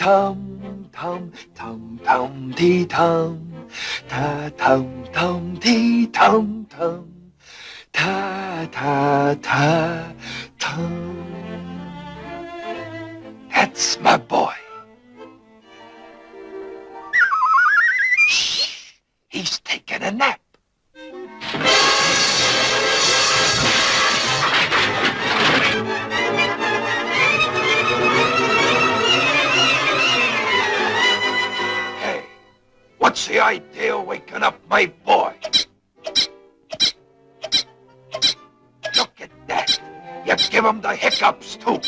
tum tum tum tum dee tum, ta tum tum dee tum tum, ta ta ta tum. That's my boy. Shh, he's taking a nap. What's the idea of waking up my boy? Look at that. You give him the hiccups, too.